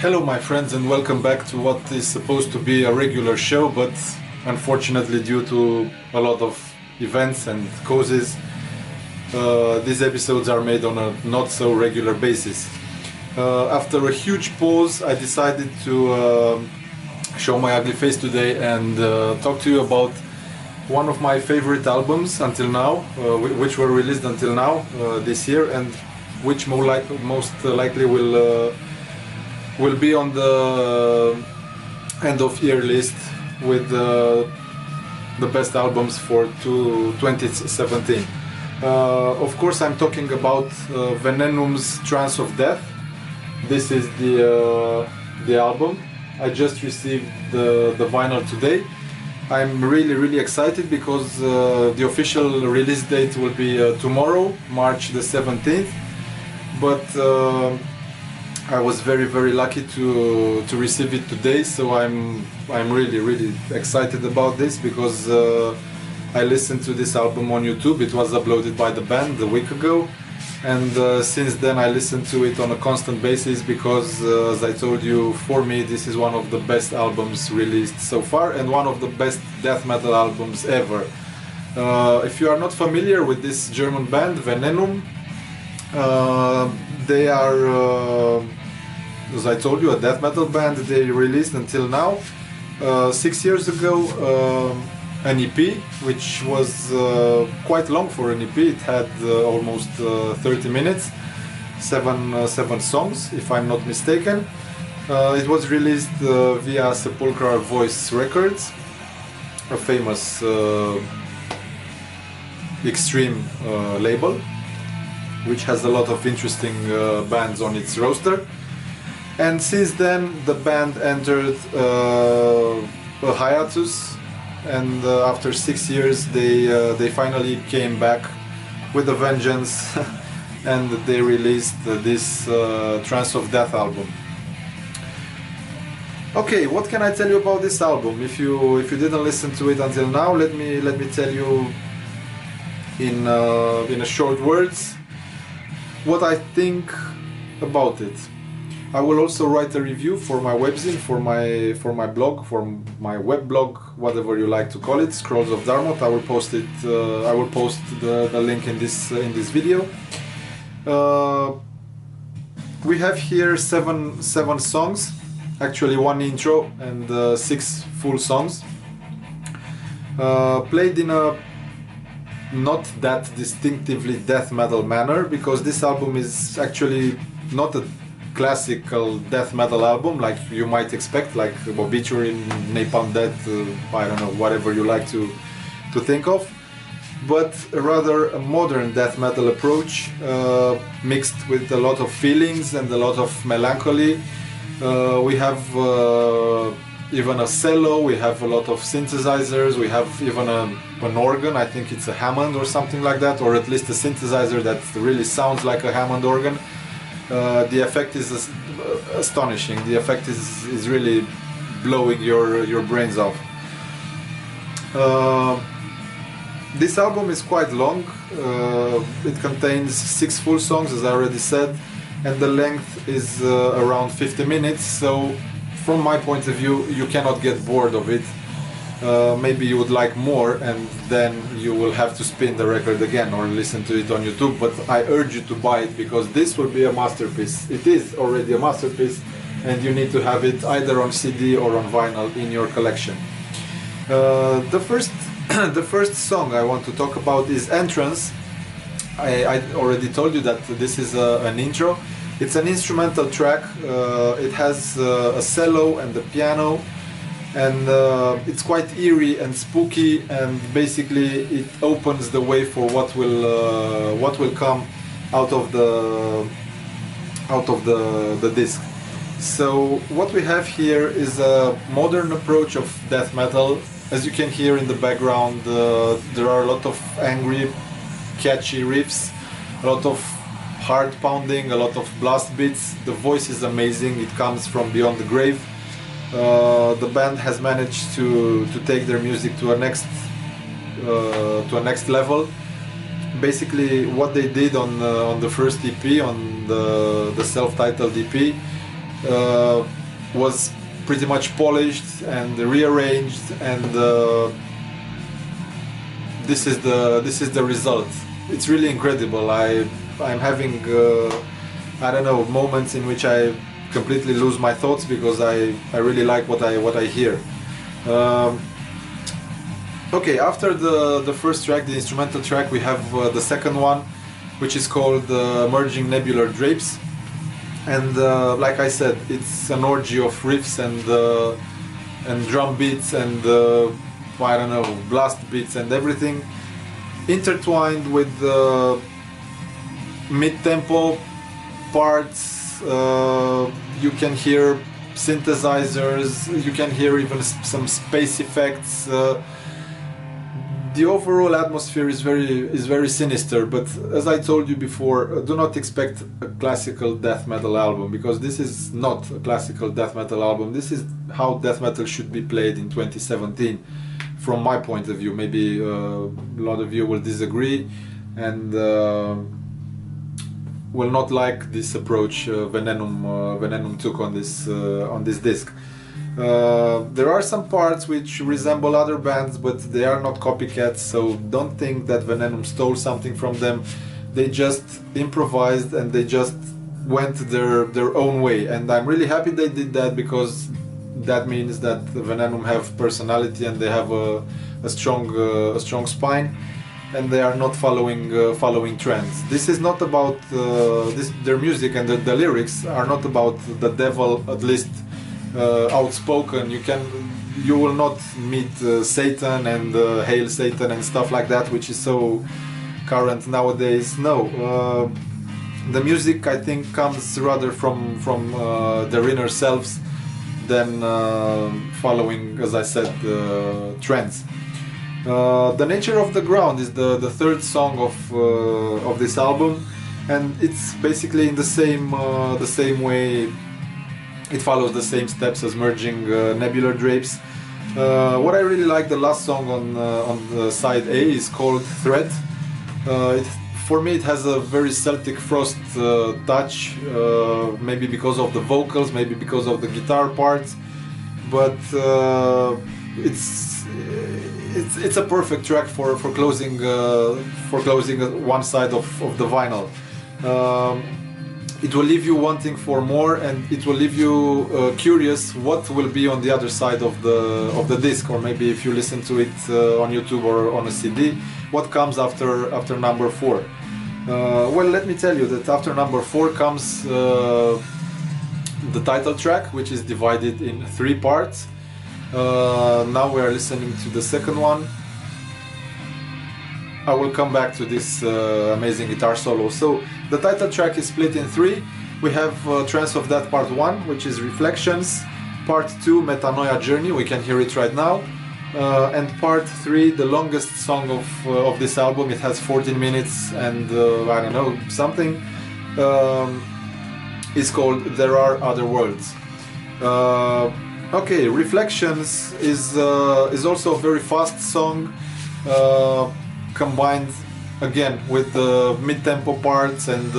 Hello my friends, and welcome back to what is supposed to be a regular show, but unfortunately due to a lot of events and causes, these episodes are made on a not so regular basis. After a huge pause, I decided to show my ugly face today and talk to you about one of my favorite albums until now, which were released until now this year, and which most likely will be on the end of year list with the best albums for 2017. Of course, I'm talking about Venenum's Trance of Death. This is the album. I just received the vinyl today. I'm really excited because the official release date will be tomorrow, March the 17th. But I was very lucky to receive it today, so I'm really excited about this because I listened to this album on YouTube. It was uploaded by the band a week ago, and since then I listened to it on a constant basis because, as I told you, for me this is one of the best albums released so far and one of the best death metal albums ever. If you are not familiar with this German band, Venenum, they are, as I told you, a death metal band. They released until now, 6 years ago, an EP, which was quite long for an EP. It had almost 30 minutes, seven songs, if I'm not mistaken. It was released via Sepulchral Voice Records, a famous extreme label, which has a lot of interesting bands on its roster. And since then the band entered a hiatus, and after 6 years they finally came back with a vengeance and they released this Trance of Death album. Okay, what can I tell you about this album? If you didn't listen to it until now, let me tell you in a short words what I think about it. I will also write a review for my webzine, for my blog, for my web blog, whatever you like to call it, Scrolls of Darmot. I will post it. I will post the link in this video. We have here seven songs, actually one intro and 6 full songs, played in a not that distinctively death metal manner, because this album is actually not a classical death metal album like you might expect, like Obituary, Napalm Death, I don't know, whatever you like to think of, but rather a modern death metal approach, mixed with a lot of feelings and a lot of melancholy. We have even a cello, we have a lot of synthesizers, we have even an organ. I think it's a Hammond or something like that, or at least a synthesizer that really sounds like a Hammond organ. The effect is astonishing. The effect is really blowing your brains off. This album is quite long. It contains 6 full songs, as I already said, and the length is around 50 minutes, so from my point of view you cannot get bored of it. Maybe you would like more, and then you will have to spin the record again or listen to it on YouTube, but I urge you to buy it because this will be a masterpiece. It is already a masterpiece, and you need to have it either on CD or on vinyl in your collection. The first song I want to talk about is Entrance. I already told you that this is an intro. It's an instrumental track. It has a cello and a piano, and it's quite eerie and spooky, and basically it opens the way for what will come out of the disc. So what we have here is a modern approach of death metal. As you can hear in the background, there are a lot of angry, catchy riffs, a lot of heart pounding, a lot of blast beats. The voice is amazing. It comes from beyond the grave. The band has managed to take their music to a next level. Basically, what they did on the first EP, on the self-titled EP, was pretty much polished and rearranged, and this is the result. It's really incredible. I'm having I don't know, moments in which I completely lose my thoughts because I really like what I hear. Okay, after the first track, the instrumental track, we have the second one, which is called Merging Nebular Drapes. And like I said, it's an orgy of riffs and drum beats and I don't know, blast beats and everything, intertwined with mid-tempo parts. You can hear synthesizers, you can hear even some space effects. The overall atmosphere is very sinister, but as I told you before, do not expect a classical death metal album, because this is not a classical death metal album. This is how death metal should be played in 2017, from my point of view. Maybe a lot of you will disagree and will not like this approach Venenum took on this disc. There are some parts which resemble other bands, but they are not copycats, so don't think that Venenum stole something from them. They just improvised and they just went their own way, and I'm really happy they did that, because that means that Venenum have personality and they have a strong spine, and they are not following trends. This is not about their music, and the lyrics are not about the devil, at least outspoken. You will not meet Satan and Hail Satan and stuff like that, which is so current nowadays. No, the music, I think, comes rather from their inner selves than following, as I said, trends. The Nature of the Ground is the third song of this album, and it's basically in the same way. It follows the same steps as Merging Nebular Drapes. What I really like, the last song on the side A is called Threat. For me, it has a very Celtic Frost touch, maybe because of the vocals, maybe because of the guitar parts, but it's a perfect track for closing one side of the vinyl. It will leave you wanting for more, and it will leave you curious what will be on the other side of the disc, or maybe if you listen to it on YouTube or on a CD, what comes after number 4. Well, let me tell you that after number 4 comes the title track, which is divided in 3 parts. Now we are listening to the second one. I will come back to this amazing guitar solo. So the title track is split in 3. We have Trance of Death Part 1, which is Reflections, Part 2, Metanoia Journey, we can hear it right now, and Part 3, the longest song of this album. It has 14 minutes and I don't know, something. It's called There Are Other Worlds. Okay, Reflections is also a very fast song, combined again with the mid-tempo parts and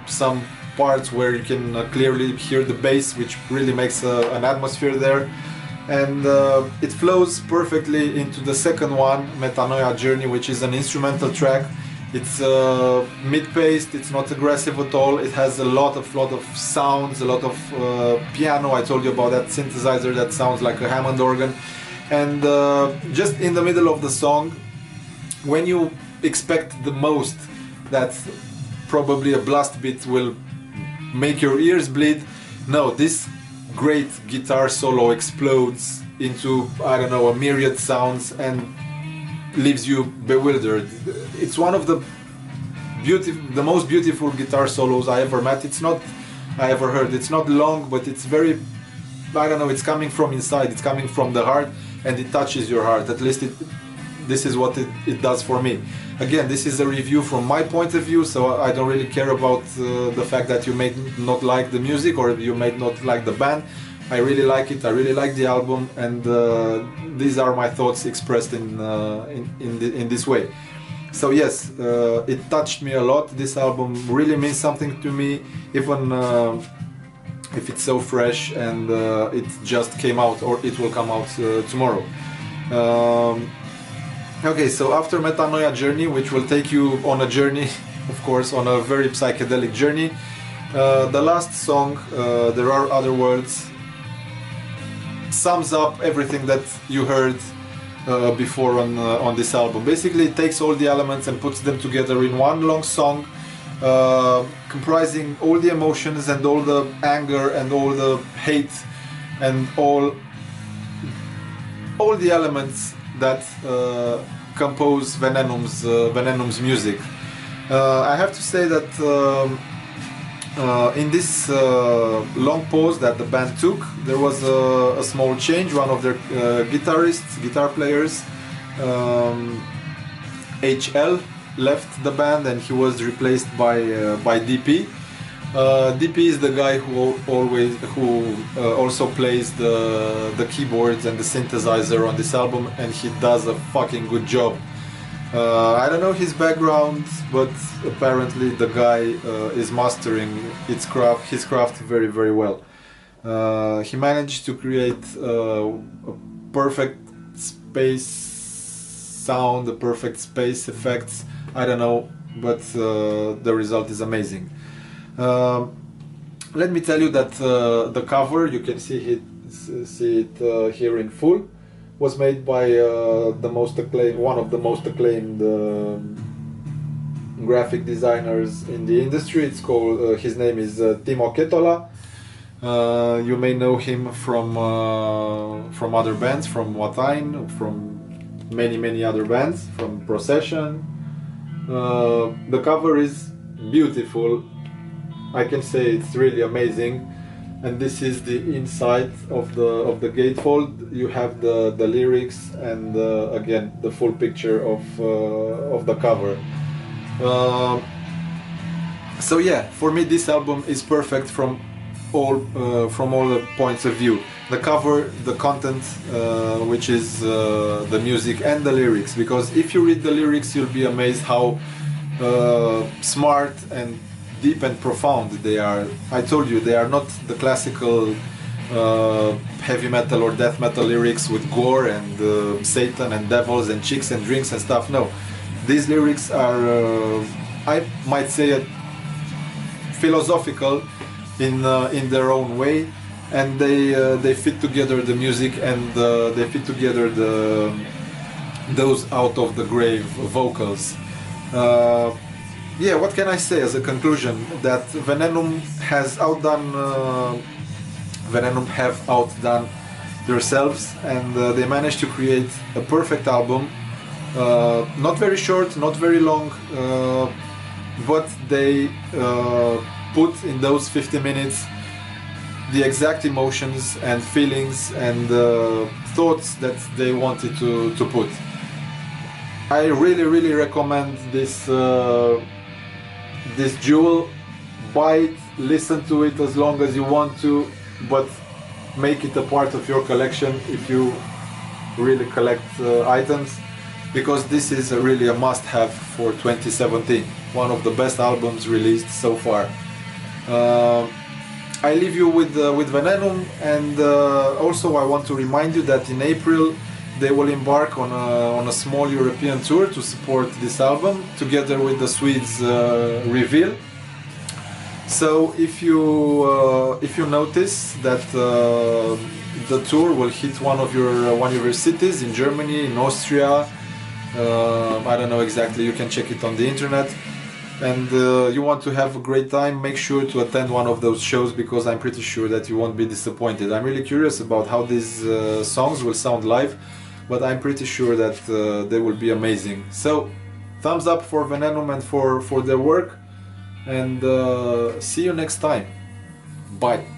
some parts where you can clearly hear the bass, which really makes an atmosphere there, and it flows perfectly into the second one, Metanoia Journey, which is an instrumental track. It's mid-paced, it's not aggressive at all, it has a lot of sounds, a lot of piano. I told you about that synthesizer that sounds like a Hammond organ, and just in the middle of the song, when you expect the most that probably a blast beat will make your ears bleed, no, this great guitar solo explodes into, I don't know, a myriad sounds and leaves you bewildered. It's one of the most beautiful guitar solos I ever met. I ever heard. It's not long, but it's very, I don't know, it's coming from inside, it's coming from the heart, and it touches your heart. At least this is what it does for me. Again, this is a review from my point of view, so I don't really care about the fact that you may not like the music or you may not like the band. I really like it, I really like the album, and these are my thoughts expressed in this way. So yes, it touched me a lot. This album really means something to me, even if it's so fresh and it just came out, or it will come out tomorrow. Okay, so after Metanoia Journey, which will take you on a journey, of course, on a very psychedelic journey, the last song, There Are Other Worlds, sums up everything that you heard before on this album. Basically, it takes all the elements and puts them together in one long song, comprising all the emotions and all the anger and all the hate and all the elements that compose Venenum's music. I have to say that in this long pause that the band took, there was a small change. One of their guitar players, HL, left the band, and he was replaced by DP. DP is the guy who also plays the keyboards and the synthesizer on this album, and he does a fucking good job. I don't know his background, but apparently the guy is mastering his craft very, very well. He managed to create a perfect space sound, a perfect space effects. I don't know, but the result is amazing. Let me tell you that the cover, you can see it here in full, was made by one of the most acclaimed graphic designers in the industry. It's called, his name is Timo Ketola. You may know him from other bands, from Watain, from many other bands, from Procession. The cover is beautiful. I can say it's really amazing. And this is the inside of the gatefold. You have the lyrics and again the full picture of the cover. So yeah, for me this album is perfect from all the points of view. The cover, the content, which is the music and the lyrics. Because if you read the lyrics, you'll be amazed how smart and deep and profound they are. I told you, they are not the classical heavy metal or death metal lyrics with gore and Satan and devils and chicks and drinks and stuff. No, these lyrics are, I might say, philosophical in their own way, and they fit together the music, and they fit together those out of the grave vocals. Yeah, what can I say as a conclusion? That Venenum have outdone themselves, and they managed to create a perfect album. Not very short, not very long, but they put in those 50 minutes the exact emotions and feelings and thoughts that they wanted to put. I really recommend this jewel. Buy it, listen to it as long as you want to, but make it a part of your collection if you really collect items, because this is really a must-have for 2017. One of the best albums released so far. I leave you with Venenum, and also I want to remind you that in April they will embark on a small European tour to support this album, together with the Swedes Reveal. So if you notice that the tour will hit one of your cities in Germany, in Austria, I don't know exactly, you can check it on the internet, and you want to have a great time, make sure to attend one of those shows, because I'm pretty sure that you won't be disappointed. I'm really curious about how these songs will sound live, but I'm pretty sure that they will be amazing. So thumbs up for Venenum and for their work, and see you next time. Bye.